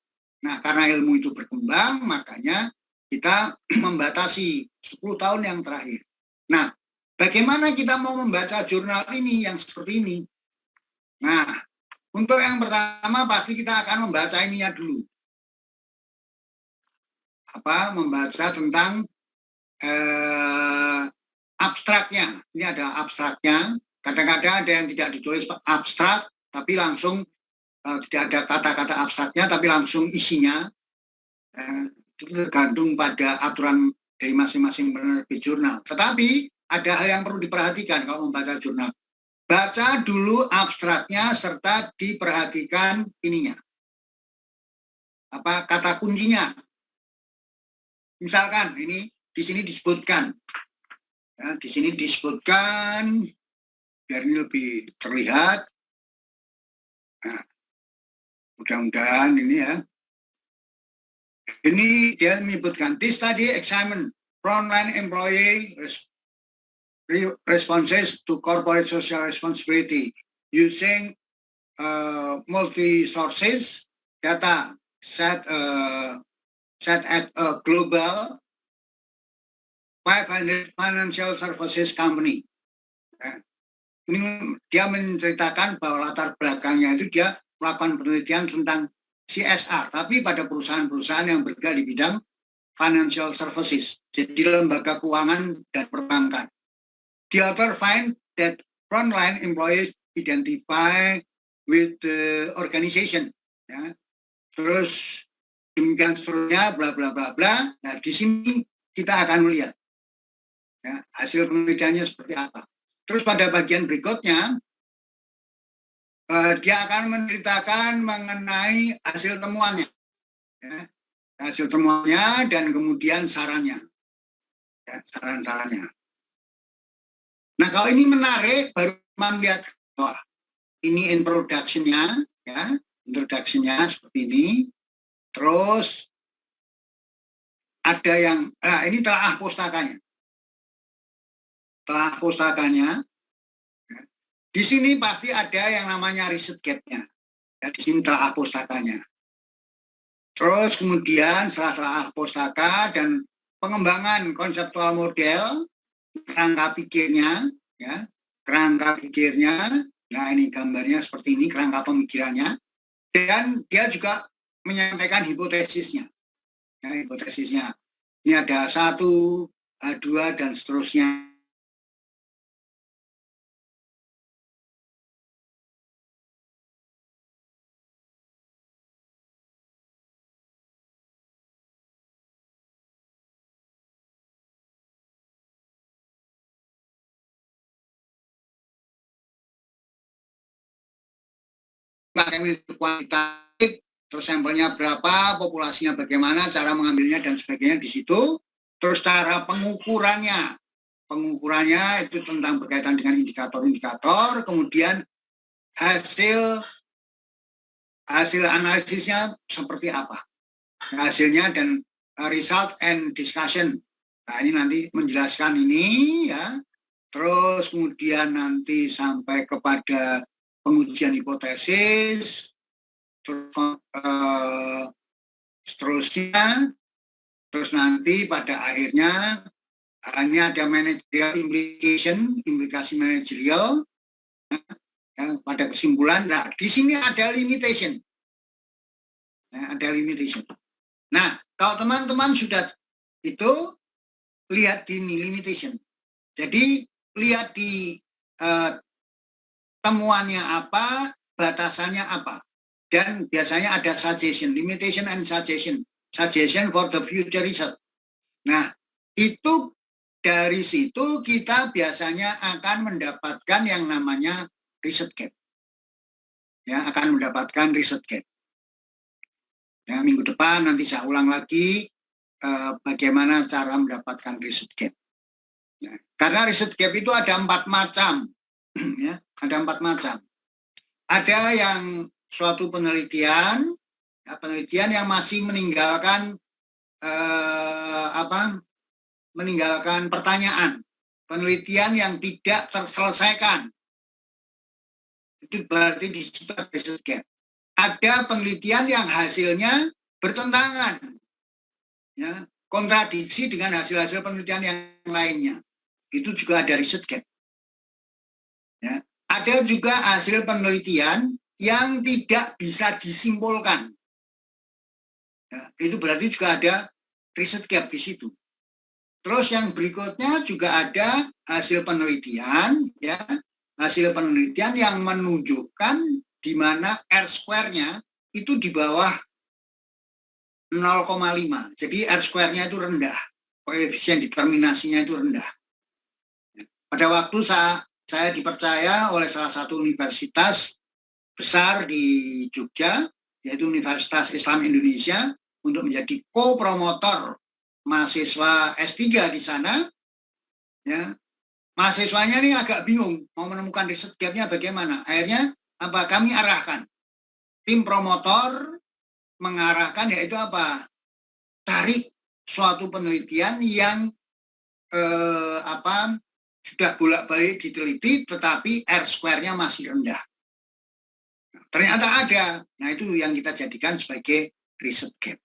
Nah, karena ilmu itu berkembang, makanya kita membatasi 10 tahun yang terakhir. Nah, bagaimana kita mau membaca jurnal ini yang seperti ini? Nah, untuk yang pertama pasti kita akan membaca ininya dulu. Membaca tentang abstraknya. Ini ada abstraknya. Kadang-kadang ada yang tidak ditulis abstrak, tapi langsung tidak ada kata-kata abstraknya, tapi langsung isinya. Itu tergantung pada aturan dari masing-masing penerbit jurnal. Tetapi ada hal yang perlu diperhatikan kalau membaca jurnal. Baca dulu abstraknya serta diperhatikan ininya. Kata kuncinya. Misalkan ini di sini disebutkan. Ya, di sini disebutkan biar ini lebih terlihat. Nah, mudah-mudahan ini ya. Ini dia menyebutkan this study examine frontline employee responses to corporate social responsibility using multi sources data set at a global 500 financial services company. Ini dia menceritakan bahwa latar belakangnya itu dia melakukan penelitian tentang CSR, tapi pada perusahaan-perusahaan yang bergerak di bidang financial services, jadi lembaga keuangan dan perbankan. The author find that frontline employees identify with the organization, ya. Terus demikian seterusnya, bla bla bla bla. Nah, di sini kita akan melihat, ya, hasil penelitiannya seperti apa. Terus pada bagian berikutnya, dia akan menceritakan mengenai hasil temuannya, ya, hasil temuannya dan kemudian sarannya, ya, saran-sarannya. Nah, kalau ini menarik, baru melihat wah, ini introduction-nya, ya, introduction-nya seperti ini. Terus ada yang, ini telah pustakanya. Telah pustakanya. Di sini pasti ada yang namanya riset gap-nya. Ya, di sini telah pustakanya. Terus kemudian setelah pustaka dan pengembangan konseptual model, kerangka pikirnya, ya, kerangka pikirnya. Nah, ini gambarnya seperti ini, kerangka pemikirannya. Dan dia juga menyampaikan hipotesisnya. Ya, hipotesisnya. Ini ada 1, 2, dan seterusnya. pakai metode kuantitatif, terus sampelnya berapa, populasinya bagaimana, cara mengambilnya dan sebagainya di situ. Terus cara pengukurannya itu tentang berkaitan dengan indikator-indikator, kemudian hasil analisisnya seperti apa, hasilnya dan result and discussion. Nah, ini nanti menjelaskan ini ya. Terus kemudian nanti sampai kepada pengujian hipotesis, seterusnya, terus nanti pada akhirnya ini ada managerial implication, implikasi manajerial, ya, pada kesimpulan. Nah, di sini ada limitation, ya, ada limitation. Nah, kalau teman-teman sudah itu lihat di limitation, jadi lihat di temuannya apa, batasannya apa, dan biasanya ada suggestion, limitation and suggestion for the future result. Nah, itu dari situ kita biasanya akan mendapatkan yang namanya riset gap. Ya, akan mendapatkan riset gap. Ya, minggu depan nanti saya ulang lagi bagaimana cara mendapatkan riset gap. Ya, karena riset gap itu ada 4 macam. Ya, ada 4 macam. Ada yang suatu penelitian, ya, penelitian yang masih meninggalkan meninggalkan pertanyaan, penelitian yang tidak terselesaikan. Itu berarti disebut riset gap. Ada penelitian yang hasilnya bertentangan, ya, kontradiksi dengan hasil-hasil penelitian yang lainnya. Itu juga ada riset gap. Ya. Ada juga hasil penelitian yang tidak bisa disimpulkan. Ya, itu berarti juga ada riset gap di situ. Terus yang berikutnya juga ada hasil penelitian, ya, hasil penelitian yang menunjukkan di mana R-square-nya itu di bawah 0,5. Jadi R-square-nya itu rendah, koefisien determinasinya itu rendah. Pada waktu saya dipercaya oleh salah satu universitas besar di Jogja, yaitu Universitas Islam Indonesia, untuk menjadi co-promotor mahasiswa S3 di sana. Ya, mahasiswanya ini agak bingung mau menemukan riset gap-nya bagaimana. Akhirnya kami arahkan, tim promotor mengarahkan, yaitu cari suatu penelitian yang sudah bolak-balik diteliti tetapi R-square-nya masih rendah. Ternyata ada. Nah, itu yang kita jadikan sebagai riset gap.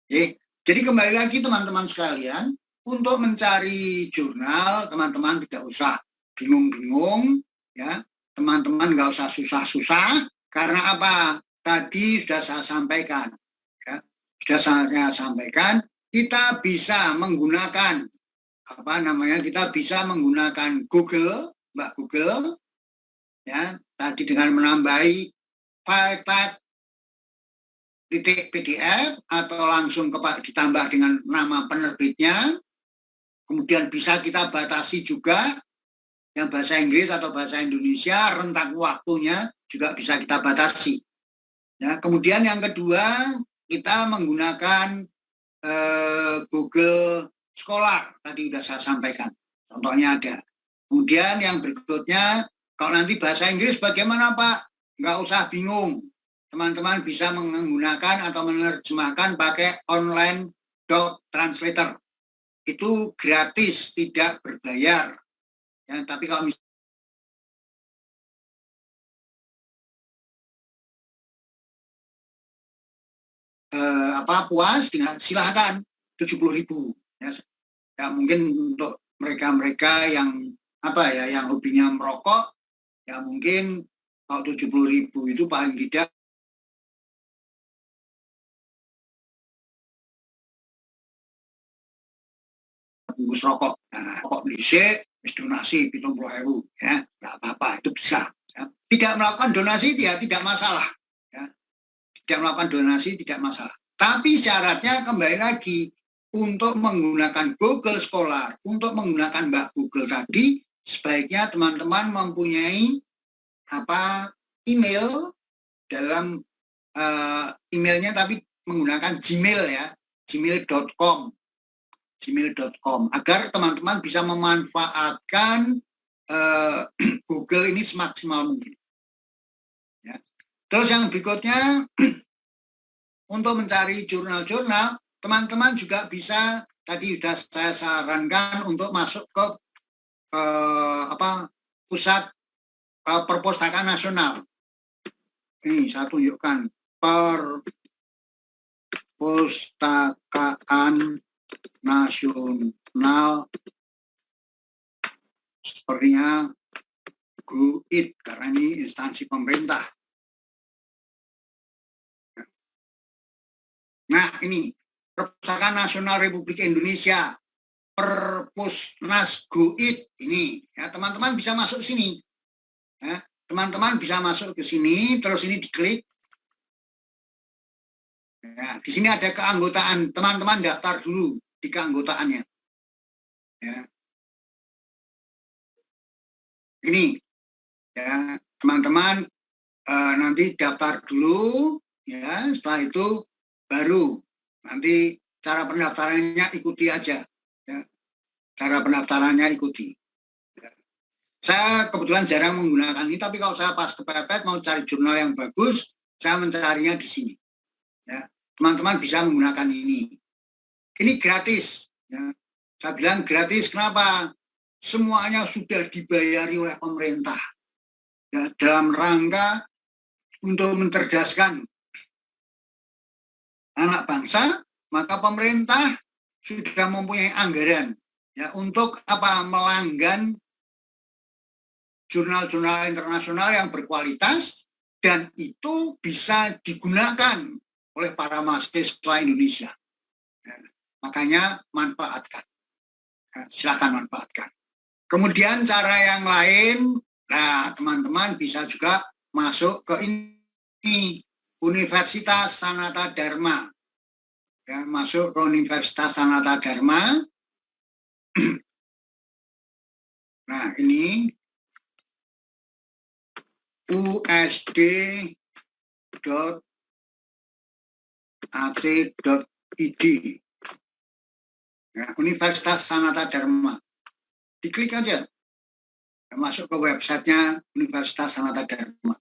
Oke. Jadi kembali lagi teman-teman sekalian, untuk mencari jurnal, teman-teman tidak usah bingung-bingung, ya. Teman-teman nggak usah susah-susah, karena apa? Tadi sudah saya sampaikan, ya. Sudah saya sampaikan, kita bisa menggunakan kita bisa menggunakan Google, Mbak Google, ya, tadi dengan menambahi file type .pdf atau langsung ditambah dengan nama penerbitnya. Kemudian bisa kita batasi juga yang bahasa Inggris atau bahasa Indonesia, rentang waktunya juga bisa kita batasi. Ya, kemudian yang kedua, kita menggunakan Google Scholar, tadi sudah saya sampaikan, contohnya ada. Kemudian yang berikutnya, kalau nanti bahasa Inggris bagaimana Pak? Nggak usah bingung, teman-teman bisa menggunakan atau menerjemahkan pakai online doc translator. Itu gratis, tidak berbayar. Ya, tapi kalau puas dengan silahkan 70.000. Ya, mungkin untuk mereka-mereka yang yang hobinya merokok, ya mungkin kalau 70.000 itu paling tidak bungkus rokok. Nah, rokok disik, donasi 70.000, ya nggak apa-apa, itu bisa. Ya. Tidak melakukan donasi ya tidak masalah. Ya. Tidak melakukan donasi tidak masalah. Tapi syaratnya kembali lagi, untuk menggunakan Google Scholar, untuk menggunakan Mbak Google tadi, sebaiknya teman-teman mempunyai email dalam emailnya, tapi menggunakan Gmail ya, gmail.com, agar teman-teman bisa memanfaatkan Google ini semaksimal mungkin. Ya. Terus yang berikutnya, untuk mencari jurnal-jurnal, teman-teman juga bisa, tadi sudah saya sarankan untuk masuk ke pusat perpustakaan nasional. Ini saya tunjukkan, perpustakaan nasional, sepertinya GUID, karena ini instansi pemerintah. Nah, ini Perpustakaan Nasional Republik Indonesia, Perpusnas GUID ini. Ya, teman-teman bisa masuk sini. Ya, teman-teman bisa masuk ke sini, terus ini diklik. Ya, di sini ada keanggotaan. Teman-teman daftar dulu di keanggotaannya. Ya. Ini, ya, teman-teman nanti daftar dulu. Ya, setelah itu baru nanti cara pendaftarannya ikuti aja, ya. Cara pendaftarannya ikuti. Ya. Saya kebetulan jarang menggunakan ini, tapi kalau saya pas kepepet mau cari jurnal yang bagus, saya mencarinya di sini. Ya. Teman-teman bisa menggunakan ini. Ini gratis. Ya. Saya bilang gratis, kenapa? Semuanya sudah dibayari oleh pemerintah. Ya, dalam rangka untuk mencerdaskan anak bangsa, maka pemerintah sudah mempunyai anggaran ya untuk melanggan jurnal-jurnal internasional yang berkualitas, dan itu bisa digunakan oleh para mahasiswa Indonesia. Ya, makanya manfaatkan. Ya, silakan manfaatkan. Kemudian cara yang lain, nah teman-teman bisa juga masuk ke ini, Universitas Sanata Dharma. Ya, masuk ke Universitas Sanata Dharma. Nah, ini usd.ac.id. Ya, Universitas Sanata Dharma. Diklik aja. Ya, masuk ke websitenya Universitas Sanata Dharma.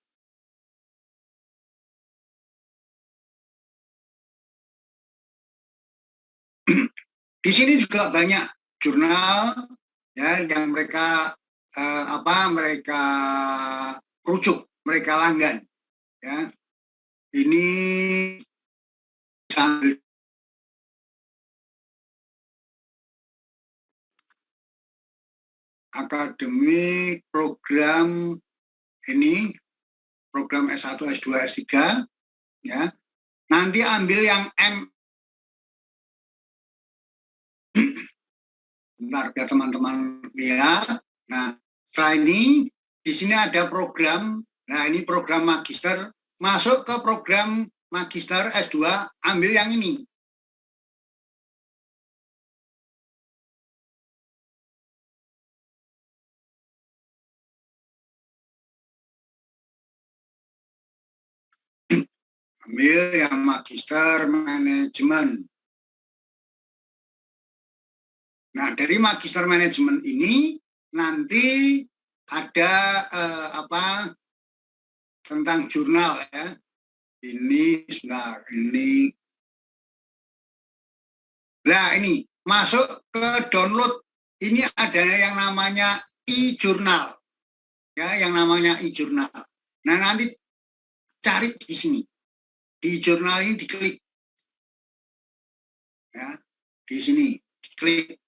Di sini juga banyak jurnal ya yang mereka mereka rujuk, mereka langgan. Ya, ini akademik program ini, program S1, S2, S3, ya. Nanti ambil yang M. Bentar, biar teman-teman lihat. Nah, setelah ini, di sini ada program. Nah, ini program magister. Masuk ke program magister S2, ambil yang ini. Ambil yang magister manajemen. Nah, dari magister manajemen ini nanti ada tentang jurnal ya. Ini sebentar, ini. Nah, ini masuk ke download. Ini ada yang namanya e-jurnal. Ya, yang namanya e-jurnal. Nah, nanti cari di sini. Di jurnal ini diklik. Ya, di sini diklik.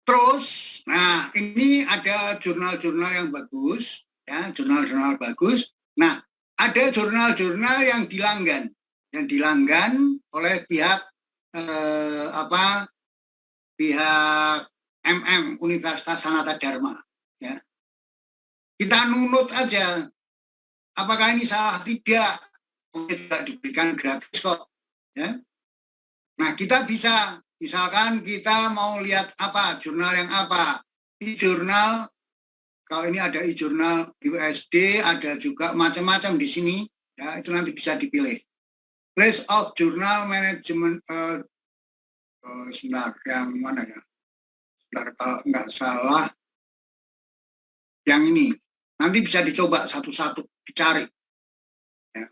Terus, nah ini ada jurnal-jurnal yang bagus, ya, jurnal-jurnal bagus. Nah, ada jurnal-jurnal yang dilanggan oleh pihak pihak MM Universitas Sanata Dharma. Ya. Kita nunut aja, apakah ini salah tidak? Tidak diberikan gratis kok. Ya. Nah, kita bisa. Misalkan kita mau lihat apa, jurnal yang apa. Di jurnal kalau ini ada e-jurnal USD, ada juga macam-macam di sini, ya itu nanti bisa dipilih. List of Journal Management, sebentar, yang mana ya? Sebentar, kalau nggak salah, yang ini. Nanti bisa dicoba satu-satu, dicari. Ya.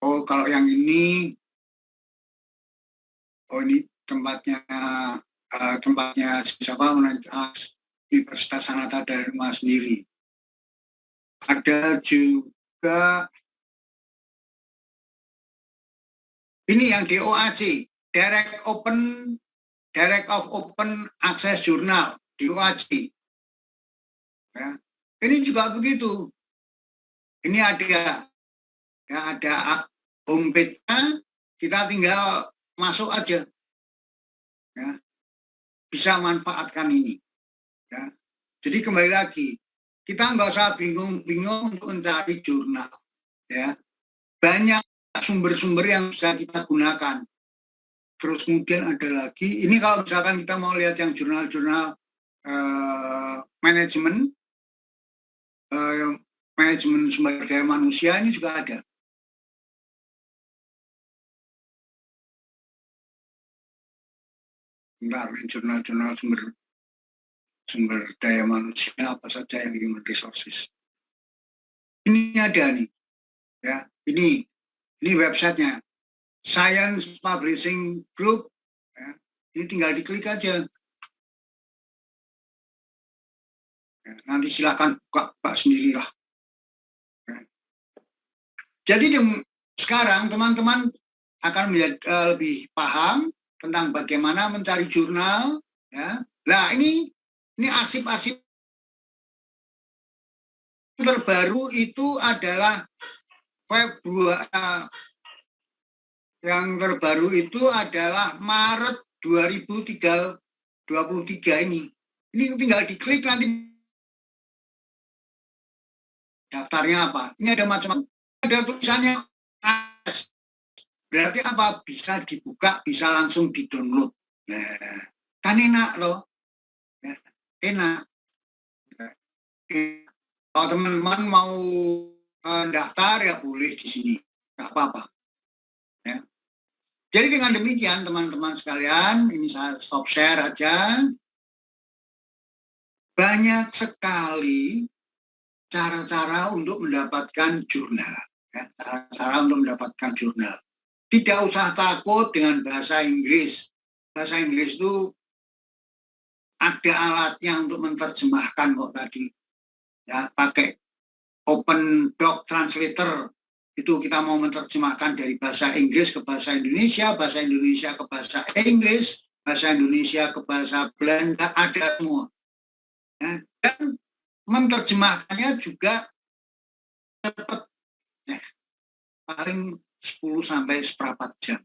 Oh, kalau yang ini, oh ini tempatnya siapa? Universitas Sanata Dharma sendiri. Ada juga ini yang DOAC, Direct of Open Access Journal, DOAC. Ya. Ini juga begitu. Ini ada homepage-nya, kita tinggal masuk aja. Ya. Bisa manfaatkan ini. Ya. Jadi kembali lagi, kita nggak usah bingung-bingung untuk mencari jurnal. Ya. Banyak sumber-sumber yang bisa kita gunakan. Terus kemudian ada lagi, ini kalau misalkan kita mau lihat yang jurnal-jurnal manajemen sumber daya manusia, ini juga ada. Bentar, jurnal-jurnal sumber daya manusia apa saja yang human resources. Ini ada nih, ya. Ini websitenya Science Publishing Group. Ya. Ini tinggal diklik aja. Ya, nanti silakan buka sendirilah. Ya. Jadi sekarang teman-teman akan lebih paham tentang bagaimana mencari jurnal. Ya. Nah ini arsip-arsip terbaru itu adalah yang terbaru itu adalah Maret 2023 ini. Ini tinggal diklik nanti daftarnya apa. Ini ada macam-macam. Ada tulisannya berarti apa? Bisa dibuka, bisa langsung di-download. Nah, kan enak loh. Ya, enak. Kalau teman-teman mau daftar ya boleh di sini. Nggak apa-apa. Ya. Jadi dengan demikian teman-teman sekalian, ini saya stop share aja. Banyak sekali cara-cara untuk mendapatkan jurnal. Ya, cara-cara untuk mendapatkan jurnal. Tidak usah takut dengan bahasa Inggris. Bahasa Inggris itu ada alatnya untuk menerjemahkan kok tadi. Ya, pakai Open Doc Translator. Itu kita mau menerjemahkan dari bahasa Inggris ke bahasa Indonesia ke bahasa Inggris, bahasa Indonesia ke bahasa Belanda, ada semua. Ya, dan menerjemahkannya juga cepat. Ya, paling 10 sampai seperempat jam.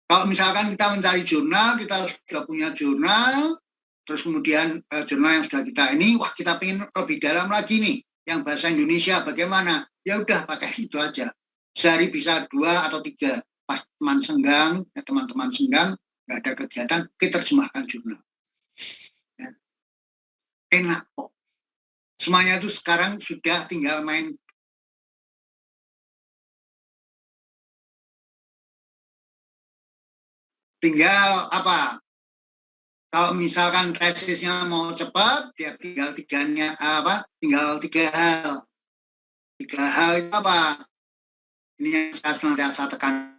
Kalau misalkan kita mencari jurnal, kita sudah punya jurnal, terus kemudian jurnal yang sudah kita ini, wah kita pengen lebih dalam lagi nih, yang bahasa Indonesia bagaimana? Ya udah pakai itu aja. Sehari bisa 2 atau 3. Pas teman-teman senggang, nggak ada kegiatan, kita terjemahkan jurnal. Ya. Enak kok. Semuanya itu sekarang sudah tinggal main. Tinggal apa? Kalau misalkan tesisnya mau cepat, ya tinggal tinggal 3 hal. 3 hal itu apa? Ini yang saya senantiasa tekan.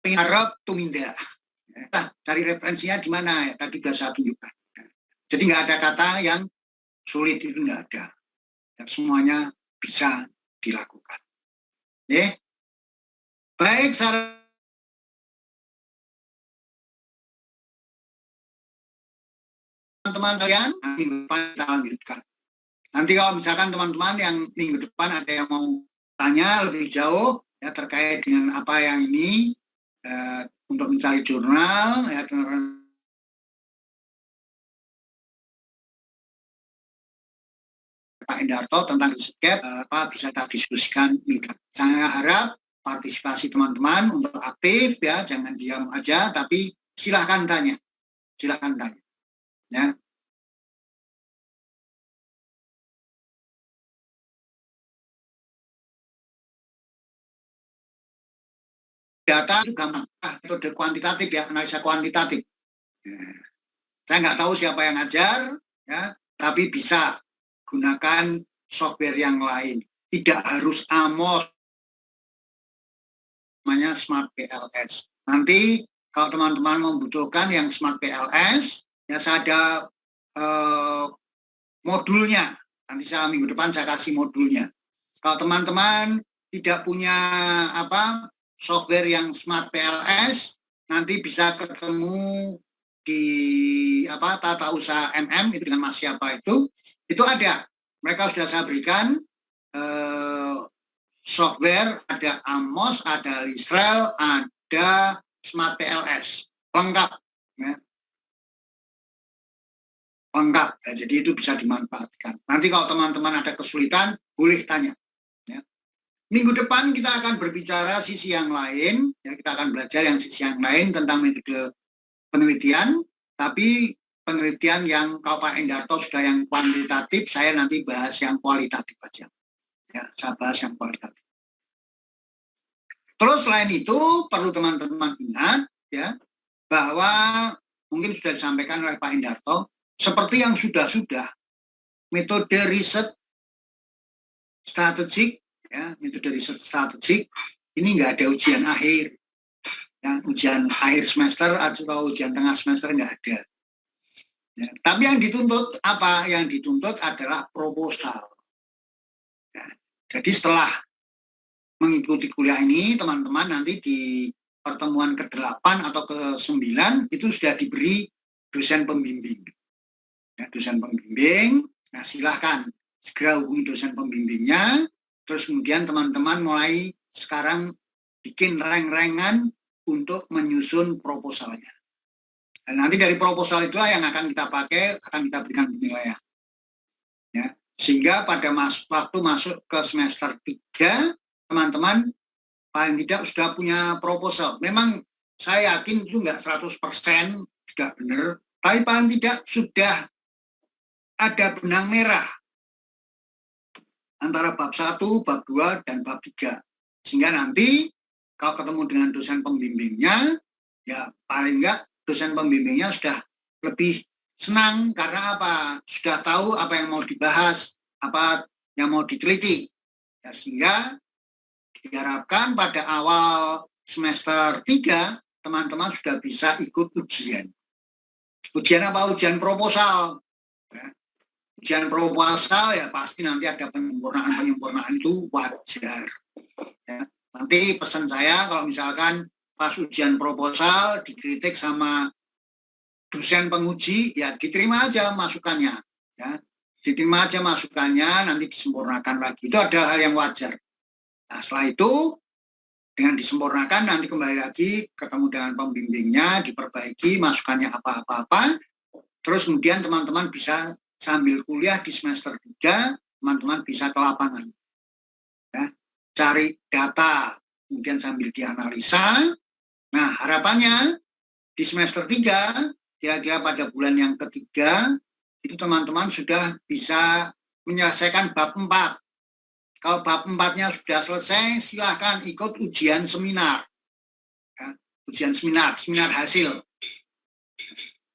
Harap tuminda. Nah, cari referensinya di mana ya? Tadi sudah saya tunjukkan. Jadi nggak ada kata yang sulit, itu nggak ada. Dan semuanya bisa dilakukan. Ya, baik, teman-teman sekalian, minggu depan kita lanjutkan. Nanti kalau misalkan teman-teman yang minggu depan ada yang mau tanya lebih jauh ya terkait dengan apa yang ini untuk mencari jurnal ya teman-teman. Teman-teman, Pak Endarto tentang riset gap bisa kita diskusikan. Saya harap partisipasi teman-teman untuk aktif ya, jangan diam aja, tapi silahkan tanya, ya. Data itu gampang, metode kuantitatif ya, analisa kuantitatif. Saya nggak tahu siapa yang ngajar, ya, tapi bisa gunakan software yang lain. Tidak harus Amos, namanya Smart PLS. Nanti kalau teman-teman membutuhkan yang Smart PLS, ya saya ada modulnya. Nanti minggu depan saya kasih modulnya. Kalau teman-teman tidak punya software yang Smart PLS, nanti bisa ketemu di tata usaha itu dengan Mas siapa itu ada. Mereka sudah saya berikan software, ada Amos, ada Lisrel, ada Smart PLS, lengkap. Ya. Lengkap, ya, jadi itu bisa dimanfaatkan. Nanti kalau teman-teman ada kesulitan, boleh tanya. Ya. Minggu depan kita akan berbicara sisi yang lain, ya, kita akan belajar yang sisi yang lain tentang metode penelitian, tapi penelitian yang kalau Pak Endarto sudah yang kuantitatif, saya nanti bahas yang kualitatif aja. Ya, saya bahas yang kualitatif. Terus selain itu perlu teman-teman ingat ya bahwa mungkin sudah disampaikan oleh Pak Endarto, seperti yang sudah metode riset strategik ya, metode riset strategik ini nggak ada ujian akhir. Ya, ujian akhir semester atau ujian tengah semester nggak ada. Ya, tapi yang dituntut apa? Yang dituntut adalah proposal. Ya, jadi setelah mengikuti kuliah ini, teman-teman nanti di pertemuan ke-8 atau ke-9 itu sudah diberi dosen pembimbing. Ya, dosen pembimbing, nah silahkan segera hubungi dosen pembimbingnya, terus kemudian teman-teman mulai sekarang bikin reng-rengan untuk menyusun proposalnya. Dan nanti dari proposal itulah yang akan kita pakai, akan kita berikan penilaian. Ya, sehingga pada waktu masuk ke semester 3, teman-teman paling tidak sudah punya proposal. Memang saya yakin itu nggak 100% sudah benar, tapi paling tidak sudah ada benang merah antara bab 1, bab 2, dan bab 3. Sehingga nanti kalau ketemu dengan dosen pembimbingnya, ya paling enggak dosen pembimbingnya sudah lebih senang karena apa? Sudah tahu apa yang mau dibahas, apa yang mau diteliti. Ya, sehingga diharapkan pada awal semester 3, teman-teman sudah bisa ikut ujian. Ujian apa? Ujian proposal. Ya. Ujian proposal ya pasti nanti ada penyempurnaan itu wajar. Ya. Nanti pesan saya kalau misalkan pas ujian proposal dikritik sama dosen penguji, ya diterima aja masukannya. Ya. Diterima aja masukannya, nanti disempurnakan lagi. Itu ada hal yang wajar. Nah, setelah itu, dengan disempurnakan, nanti kembali lagi ketemu dengan pembimbingnya, diperbaiki, masukannya apa-apa-apa. Terus kemudian teman-teman bisa sambil kuliah di semester 3, teman-teman bisa ke lapangan. Ya. Cari data, kemudian sambil dianalisa. Nah, harapannya di semester 3, kira-kira pada bulan yang ketiga, itu teman-teman sudah bisa menyelesaikan bab 4. Kalau bab 4-nya sudah selesai, silahkan ikut ujian seminar. Ya, ujian seminar hasil.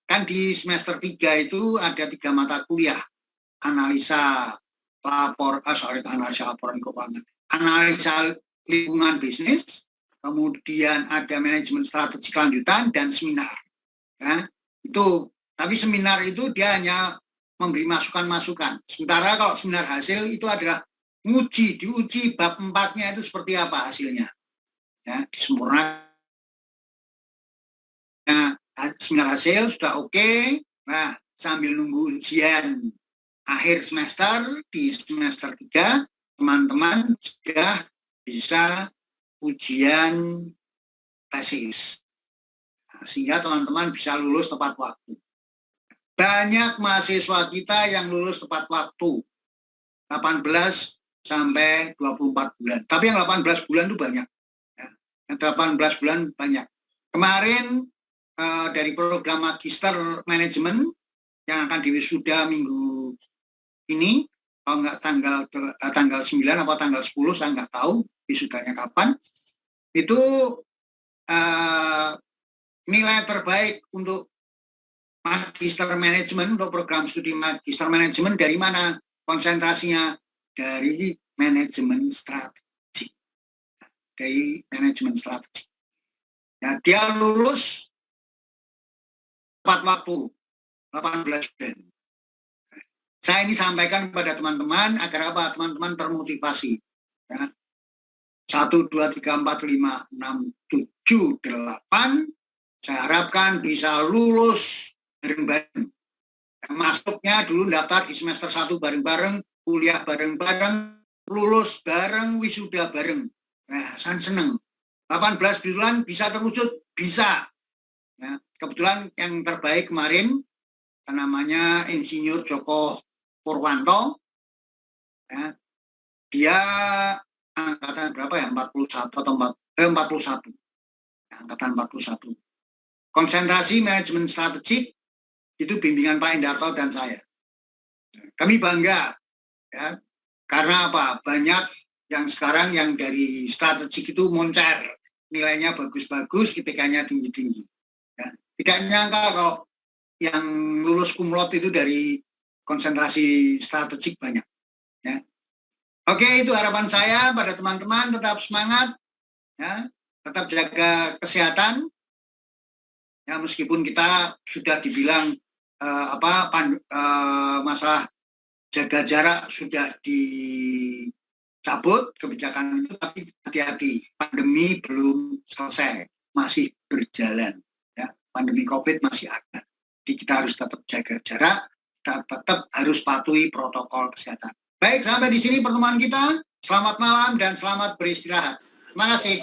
Kan di semester 3 itu ada 3 mata kuliah. Analisa laporan keuangan. Analisa lingkungan bisnis, kemudian ada manajemen strategi kelanjutan dan seminar. Ya, itu. Tapi seminar itu dia hanya memberi masukan-masukan. Sementara kalau seminar hasil itu adalah diuji bab 4-nya itu seperti apa hasilnya. Ya, disempurnakan. Nah, seminar hasil sudah oke. Nah, sambil nunggu ujian akhir semester, di semester 3, teman-teman sudah bisa ujian tesis. Nah, sehingga teman-teman bisa lulus tepat waktu. Banyak mahasiswa kita yang lulus tepat waktu. 18 sampai 24 bulan. Tapi yang 18 bulan itu banyak. Ya. Yang 18 bulan banyak. Kemarin dari program Magister Manajemen yang akan diwisuda minggu ini, kalau nggak tanggal 9 atau tanggal 10, saya nggak tahu wisudanya kapan, itu nilai terbaik untuk Magister Manajemen, untuk program studi Magister Manajemen dari mana? Konsentrasinya dari manajemen strategi. Dari manajemen strategi. Ya, dia lulus tepat waktu, 18 bulan. Saya ini sampaikan kepada teman-teman agar apa? Teman-teman termotivasi. Ya. 1, 2, 3, 4, 5, 6, 7, 8. Saya harapkan bisa lulus bareng-bareng. Masuknya dulu daftar di semester 1 bareng-bareng, kuliah bareng-bareng, lulus bareng, wisuda bareng. Nah, saya senang. 18 bulan bisa terwujud? Bisa. Ya, kebetulan yang terbaik kemarin, namanya Insinyur Joko Purwanto. Ya, dia angkatan berapa ya? 41 atau 41. Angkatan 41. Konsentrasi manajemen strategik itu bimbingan Pak Endarto dan saya. Kami bangga, ya, karena apa? Banyak yang sekarang yang dari strategik itu moncer, nilainya bagus-bagus, IPK-nya tinggi-tinggi. Ya. Tidak nyangka kalau yang lulus cum laude itu dari konsentrasi strategik banyak. Ya. Oke, itu harapan saya pada teman-teman, tetap semangat, ya, tetap jaga kesehatan. Ya, meskipun kita sudah dibilang masalah jaga jarak sudah dicabut kebijakan itu, tapi hati-hati, pandemi belum selesai, masih berjalan. Ya, pandemi COVID masih ada. Jadi kita harus tetap jaga jarak, kita tetap harus patuhi protokol kesehatan. Baik, sampai di sini pertemuan kita. Selamat malam dan selamat beristirahat. Terima kasih.